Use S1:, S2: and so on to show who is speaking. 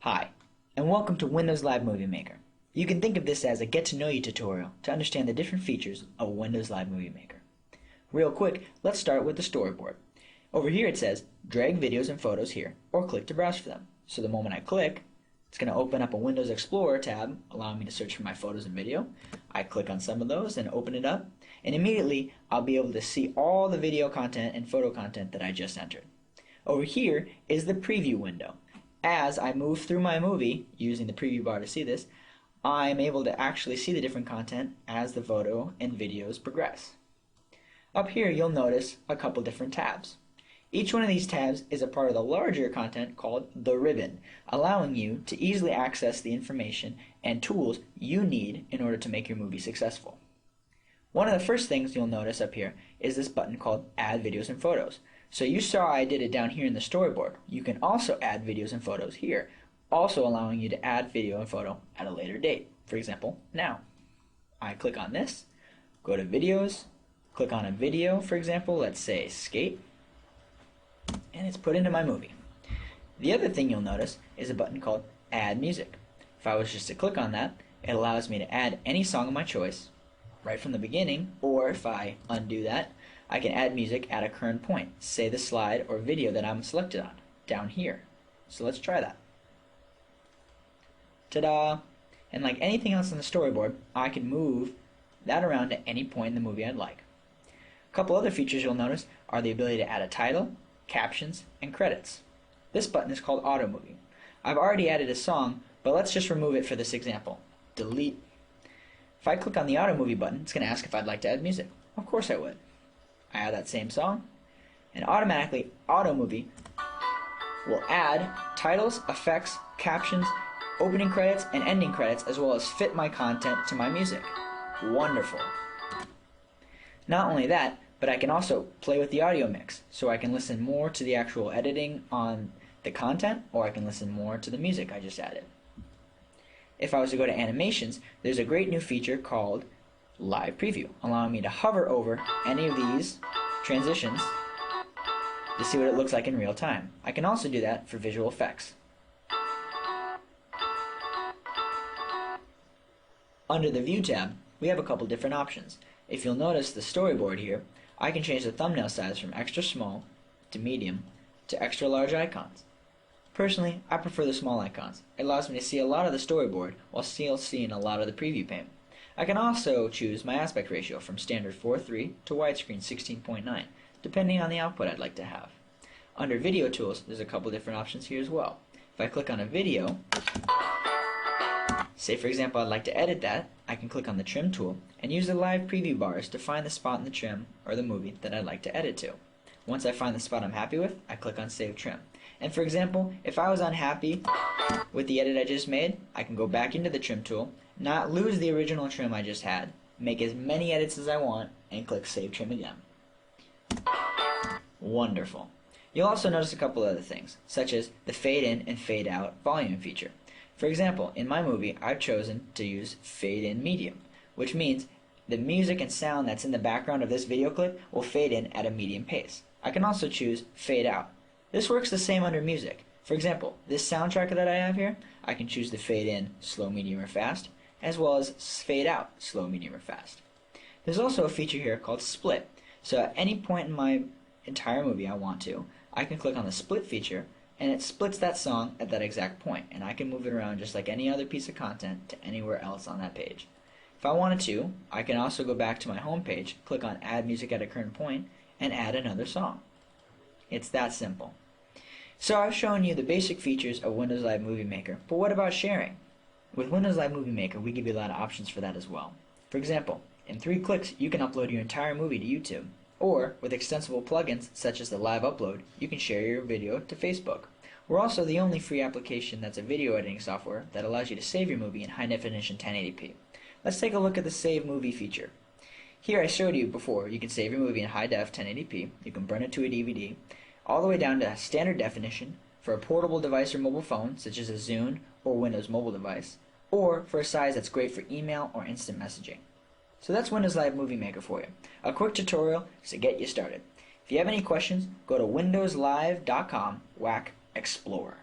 S1: Hi, and welcome to Windows Live Movie Maker. You can think of this as a get-to-know-you tutorial to understand the different features of Windows Live Movie Maker. Real quick, let's start with the storyboard. Over here it says, drag videos and photos here, or click to browse for them. So the moment I click, it's going to open up a Windows Explorer tab, allowing me to search for my photos and video. I click on some of those and open it up, and immediately I'll be able to see all the video content and photo content that I just entered. Over here is the preview window. As I move through my movie, using the preview bar to see this, I'm able to actually see the different content as the photo and videos progress. Up here you'll notice a couple different tabs. Each one of these tabs is a part of the larger content called the ribbon, allowing you to easily access the information and tools you need in order to make your movie successful. One of the first things you'll notice up here is this button called Add Videos and Photos. So you saw I did it down here in the storyboard. You can also add videos and photos here, also allowing you to add video and photo at a later date. For example, now. I click on this, go to Videos, click on a video, for example, let's say Skate, and it's put into my movie. The other thing you'll notice is a button called Add Music. If I was just to click on that, it allows me to add any song of my choice right from the beginning, or if I undo that, I can add music at a current point, say the slide or video that I'm selected on, down here. So let's try that. Ta-da! And like anything else on the storyboard, I can move that around at any point in the movie I'd like. A couple other features you'll notice are the ability to add a title, captions, and credits. This button is called Auto Movie. I've already added a song, but let's just remove it for this example. Delete. If I click on the Auto Movie button, it's going to ask if I'd like to add music. Of course I would. I add that same song, and automatically Auto Movie will add titles, effects, captions, opening credits, and ending credits, as well as fit my content to my music. Wonderful. Not only that, but I can also play with the audio mix, so I can listen more to the actual editing on the content, or I can listen more to the music I just added. If I was to go to animations, there's a great new feature called Live Preview, allowing me to hover over any of these transitions to see what it looks like in real time. I can also do that for visual effects. Under the View tab, we have a couple different options. If you'll notice the storyboard here, I can change the thumbnail size from extra small to medium to extra large icons. Personally, I prefer the small icons. It allows me to see a lot of the storyboard while still seeing a lot of the preview pane. I can also choose my aspect ratio from standard 4:3 to widescreen 16:9, depending on the output I'd like to have. Under Video Tools, there's a couple different options here as well. If I click on a video, say for example I'd like to edit that, I can click on the Trim tool and use the live preview bars to find the spot in the trim or the movie that I'd like to edit to. Once I find the spot I'm happy with, I click on Save Trim. And for example, if I was unhappy with the edit I just made, I can go back into the Trim tool, not lose the original trim I just had, make as many edits as I want, and click Save Trim again. Wonderful. You'll also notice a couple other things, such as the fade in and fade out volume feature. For example, in my movie, I've chosen to use fade in medium, which means the music and sound that's in the background of this video clip will fade in at a medium pace. I can also choose fade out. This works the same under music. For example, this soundtrack that I have here, I can choose to fade in slow, medium, or fast, as well as fade out slow, medium, or fast. There's also a feature here called split. So at any point in my entire movie I want to, I can click on the split feature and it splits that song at that exact point, and I can move it around just like any other piece of content to anywhere else on that page. If I wanted to, I can also go back to my home page, click on Add Music at a Current Point, and add another song. It's that simple. So I've shown you the basic features of Windows Live Movie Maker, but what about sharing? With Windows Live Movie Maker, we give you a lot of options for that as well. For example, in 3 clicks, you can upload your entire movie to YouTube. Or, with extensible plugins such as the Live Upload, you can share your video to Facebook. We're also the only free application that's a video editing software that allows you to save your movie in high definition 1080p. Let's take a look at the Save Movie feature. Here I showed you before, you can save your movie in high def 1080p, you can burn it to a DVD, all the way down to standard definition for a portable device or mobile phone, such as a Zune or Windows mobile device, or for a size that's great for email or instant messaging. So that's Windows Live Movie Maker for you. A quick tutorial to get you started. If you have any questions, go to windowslive.com/explore.